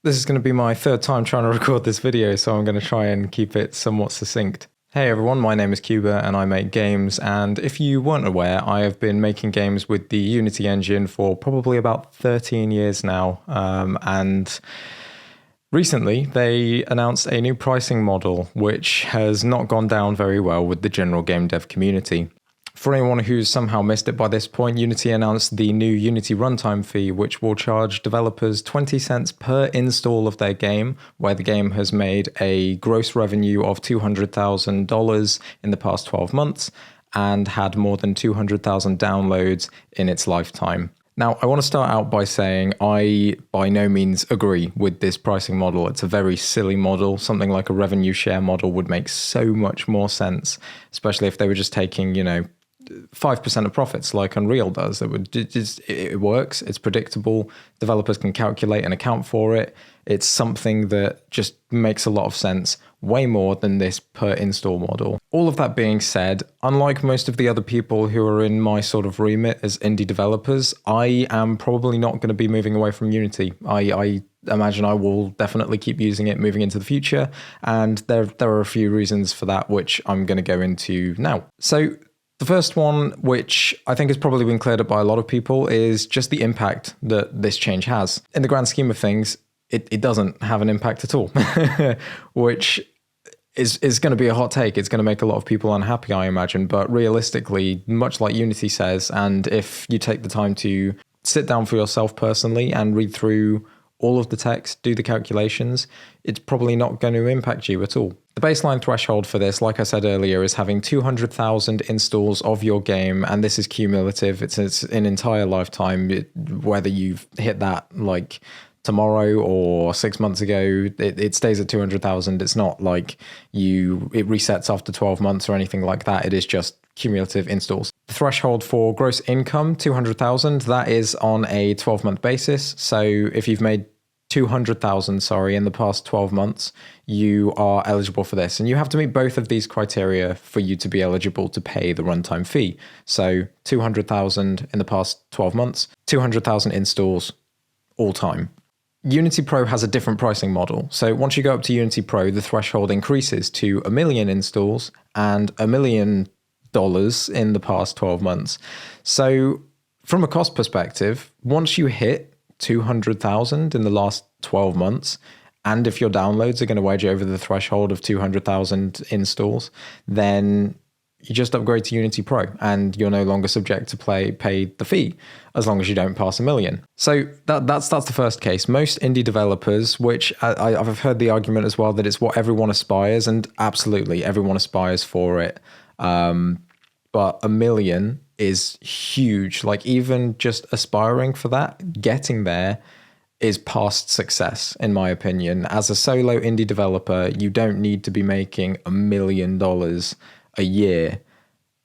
This is going to be my third time trying to record this video, so I'm going to try and keep it somewhat succinct. Hey everyone, my name is Cuba and I make games, and if you weren't aware, I have been making games with the Unity engine for probably about 13 years now, and recently they announced a new pricing model which has not gone down very well with the general game dev community. For anyone who's somehow missed it by this point, Unity announced the new Unity Runtime fee, which will charge developers 20 cents per install of their game, where the game has made a gross revenue of $200,000 in the past 12 months and had more than 200,000 downloads in its lifetime. Now, I want to start out by saying I by no means agree with this pricing model. It's a very silly model. Something like a revenue share model would make so much more sense, especially if they were just taking, 5% of profits like Unreal does. It works, it's predictable, developers can calculate and account for it. It's something that just makes a lot of sense, way more than this per install model. All of that being said, unlike most of the other people who are in my sort of remit as indie developers, I am probably not going to be moving away from Unity. I imagine I will definitely keep using it moving into the future, and there are a few reasons for that which I'm going to go into now. So the first one, which I think has probably been cleared up by a lot of people, is just the impact that this change has. In the grand scheme of things, it doesn't have an impact at all, which is going to be a hot take. It's going to make a lot of people unhappy, I imagine. But realistically, much like Unity says, and if you take the time to sit down for yourself personally and read through all of the text, do the calculations, it's probably not going to impact you at all. The baseline threshold for this, like I said earlier, is having 200,000 installs of your game, and this is cumulative. It's an entire lifetime, whether you've hit that like tomorrow or 6 months ago, it stays at 200,000. It's not like it resets after 12 months or anything like that. It is just cumulative installs. The threshold for gross income, 200,000, that is on a 12-month basis. So if you've made 200,000, in the past 12 months, you are eligible for this. And you have to meet both of these criteria for you to be eligible to pay the runtime fee. So 200,000 in the past 12 months, 200,000 installs all time. Unity Pro has a different pricing model. So once you go up to Unity Pro, the threshold increases to 1 million installs and $1 million in the past 12 months. So from a cost perspective, once you hit 200,000 in the last 12 months, and if your downloads are going to wedge over the threshold of 200,000 installs, then you just upgrade to Unity Pro and you're no longer subject to pay the fee as long as you don't pass 1 million. So that's the first case. Most indie developers, which I've heard the argument as well that it's what everyone aspires, and absolutely everyone aspires for it. But 1 million is huge. Like even just aspiring for that, getting there is past success, in my opinion. As a solo indie developer, you don't need to be making $1 million a year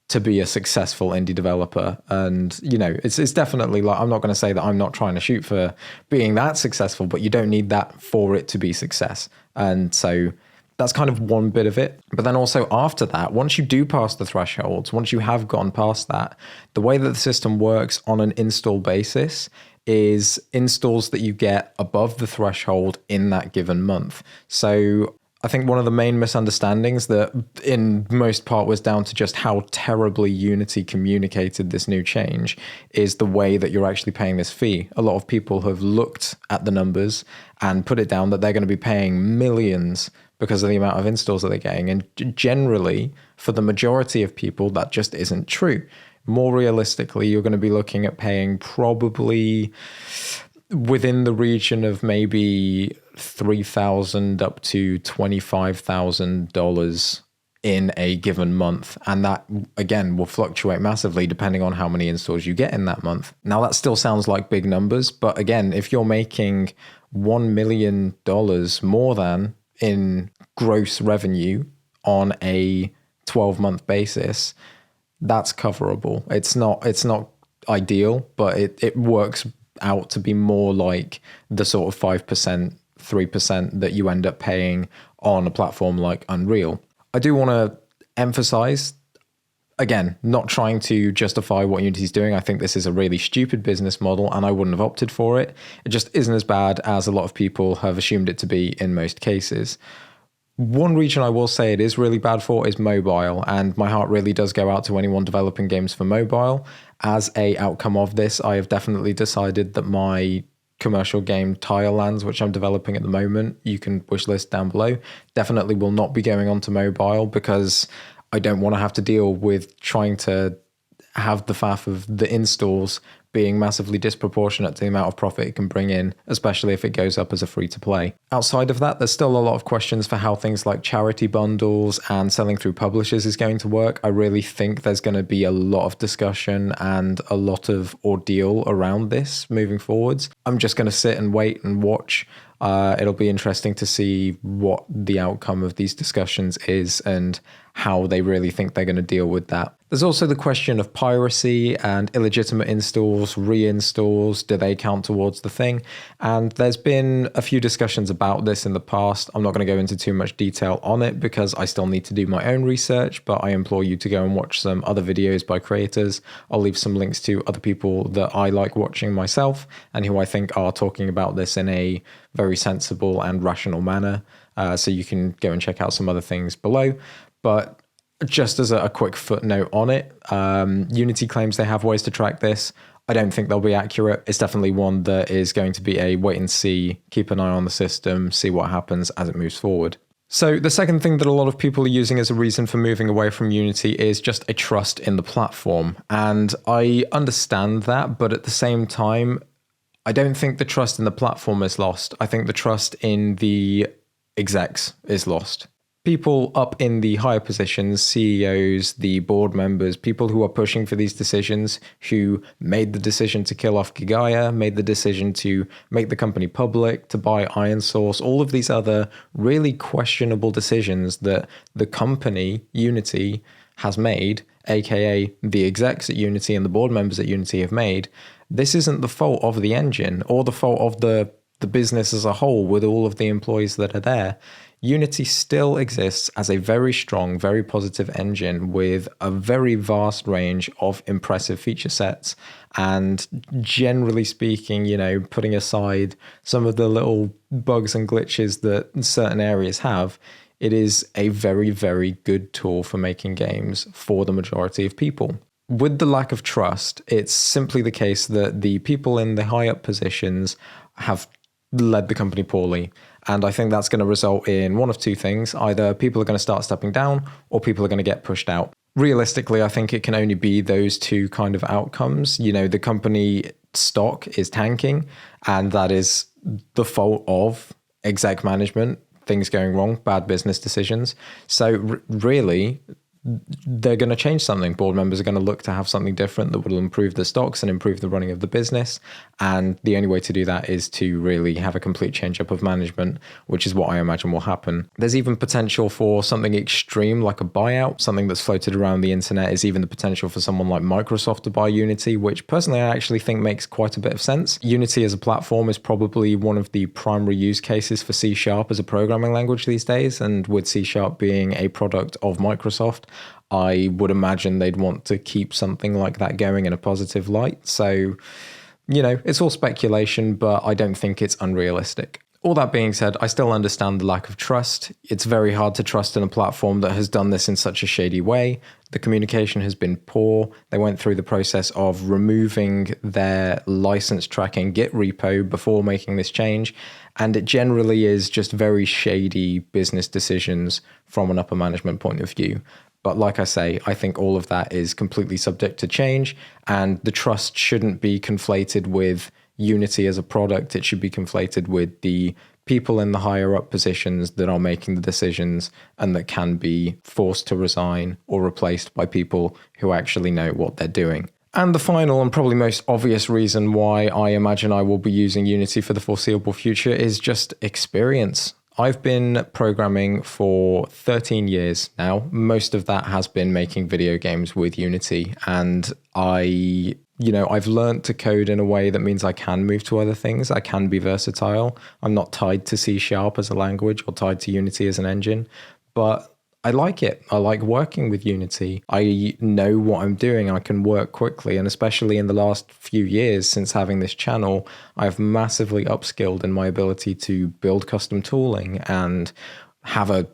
to be a successful indie developer. And, it's definitely like, I'm not going to say that I'm not trying to shoot for being that successful, but you don't need that for it to be success. And so that's kind of one bit of it. But then also after that, once you do pass the thresholds, once you have gone past that, the way that the system works on an install basis is installs that you get above the threshold in that given month. So I think one of the main misunderstandings that in most part was down to just how terribly Unity communicated this new change is the way that you're actually paying this fee. A lot of people have looked at the numbers and put it down that they're going to be paying millions because of the amount of installs that they're getting. And generally, for the majority of people, that just isn't true. More realistically, you're going to be looking at paying probably within the region of maybe $3,000 up to $25,000 in a given month. And that, again, will fluctuate massively depending on how many installs you get in that month. Now, that still sounds like big numbers, but again, if you're making $1 million more than in gross revenue on a 12-month basis, that's coverable. It's not ideal, but it works out to be more like the sort of 5%, 3% that you end up paying on a platform like Unreal. I do want to emphasize Again, not trying to justify what Unity's doing. I think this is a really stupid business model and I wouldn't have opted for it. It just isn't as bad as a lot of people have assumed it to be in most cases. One region I will say it is really bad for is mobile, and my heart really does go out to anyone developing games for mobile. As a outcome of this, I have definitely decided that my commercial game Tilelands, which I'm developing at the moment, you can wishlist down below, definitely will not be going on to mobile because I don't want to have to deal with trying to have the faff of the installs being massively disproportionate to the amount of profit it can bring in, especially if it goes up as a free-to-play. Outside of that, there's still a lot of questions for how things like charity bundles and selling through publishers is going to work. I really think there's going to be a lot of discussion and a lot of ordeal around this moving forwards. I'm just going to sit and wait and watch. It'll be interesting to see what the outcome of these discussions is and how they really think they're going to deal with that. There's also the question of piracy and illegitimate installs, reinstalls. Do they count towards the thing? And there's been a few discussions about this in the past. I'm not going to go into too much detail on it because I still need to do my own research, but I implore you to go and watch some other videos by creators. I'll leave some links to other people that I like watching myself and who I think are talking about this in a very sensible and rational manner. So you can go and check out some other things below. But just as a quick footnote on it, Unity claims they have ways to track this. I don't think they'll be accurate. It's definitely one that is going to be a wait and see, keep an eye on the system, see what happens as it moves forward. So the second thing that a lot of people are using as a reason for moving away from Unity is just a trust in the platform. And I understand that, but at the same time, I don't think the trust in the platform is lost. I think the trust in the execs is lost. People up in the higher positions, CEOs, the board members, people who are pushing for these decisions, who made the decision to kill off Gigaya, made the decision to make the company public, to buy Iron Source, all of these other really questionable decisions that the company, Unity, has made, aka the execs at Unity and the board members at Unity have made. This isn't the fault of the engine or the fault of the business as a whole with all of the employees that are there. Unity still exists as a very strong, very positive engine with a very vast range of impressive feature sets. And generally speaking, you know, putting aside some of the little bugs and glitches that certain areas have, it is a very, very good tool for making games for the majority of people. With the lack of trust, it's simply the case that the people in the high up positions have led the company poorly. And I think that's going to result in one of two things. Either people are going to start stepping down or people are going to get pushed out. Realistically, I think it can only be those two kind of outcomes. You know, the company stock is tanking, and that is the fault of exec management, things going wrong, bad business decisions. So really, they're going to change something. Board members are going to look to have something different that will improve the stocks and improve the running of the business. And the only way to do that is to really have a complete change up of management, which is what I imagine will happen. There's even potential for something extreme like a buyout. Something that's floated around the internet is even the potential for someone like Microsoft to buy Unity, which personally I actually think makes quite a bit of sense. Unity as a platform is probably one of the primary use cases for C# as a programming language these days. And with C# being a product of Microsoft, I would imagine they'd want to keep something like that going in a positive light. So, you know, it's all speculation, but I don't think it's unrealistic. All that being said, I still understand the lack of trust. It's very hard to trust in a platform that has done this in such a shady way. The communication has been poor. They went through the process of removing their license tracking Git repo before making this change. And it generally is just very shady business decisions from an upper management point of view. But like I say, I think all of that is completely subject to change, and the trust shouldn't be conflated with Unity as a product. It should be conflated with the people in the higher up positions that are making the decisions and that can be forced to resign or replaced by people who actually know what they're doing. And the final and probably most obvious reason why I imagine I will be using Unity for the foreseeable future is just experience. I've been programming for 13 years now. Most of that has been making video games with Unity. And I've learned to code in a way that means I can move to other things. I can be versatile. I'm not tied to C# as a language or tied to Unity as an engine. But I like it. I like working with Unity. I know what I'm doing. I can work quickly. And especially in the last few years since having this channel, I've massively upskilled in my ability to build custom tooling and have a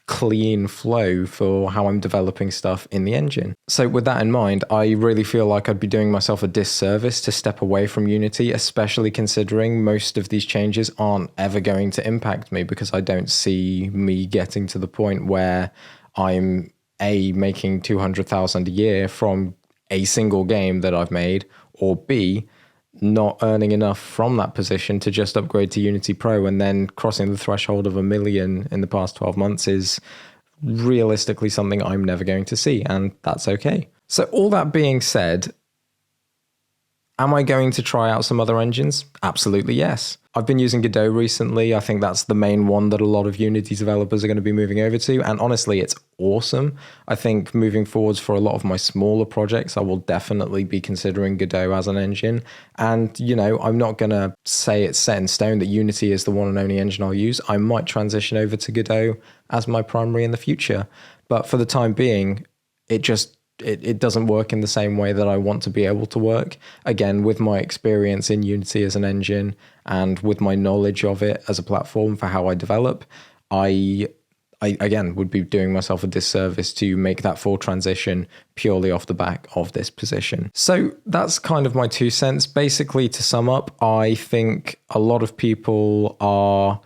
clean flow for how I'm developing stuff in the engine. So with that in mind, I really feel like I'd be doing myself a disservice to step away from Unity, especially considering most of these changes aren't ever going to impact me, because I don't see me getting to the point where I'm making 200,000 a year from a single game that I've made, or B, not earning enough from that position to just upgrade to Unity Pro, and then crossing the threshold of 1 million in the past 12 months is realistically something I'm never going to see, and that's okay. So all that being said, am I going to try out some other engines? Absolutely yes. I've been using Godot recently. I think that's the main one that a lot of Unity developers are going to be moving over to. And honestly, it's awesome. I think moving forwards for a lot of my smaller projects, I will definitely be considering Godot as an engine. And, you know, I'm not going to say it's set in stone that Unity is the one and only engine I'll use. I might transition over to Godot as my primary in the future. But for the time being, it doesn't work in the same way that I want to be able to work. Again, with my experience in Unity as an engine and with my knowledge of it as a platform for how I develop, I again would be doing myself a disservice to make that full transition purely off the back of this position. So that's kind of my 2 cents. Basically, to sum up, I think a lot of people are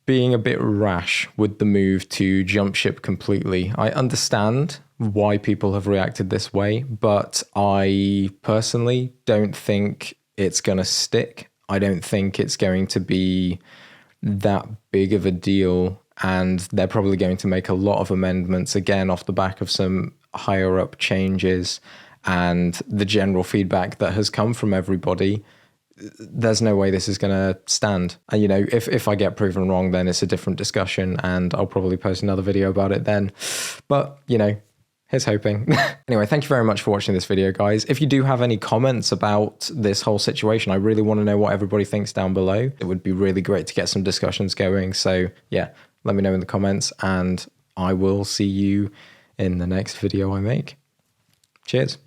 being a bit rash with the move to jump ship completely. I understand why people have reacted this way, but I personally don't think it's going to stick. I don't think it's going to be that big of a deal, and they're probably going to make a lot of amendments again off the back of some higher up changes and the general feedback that has come from everybody. There's no way this is going to stand. And, you know, if I get proven wrong, then it's a different discussion, and I'll probably post another video about it then. But, you know, here's hoping. Anyway, thank you very much for watching this video, guys. If you do have any comments about this whole situation, I really want to know what everybody thinks down below. It would be really great to get some discussions going. So yeah, let me know in the comments, and I will see you in the next video I make. Cheers.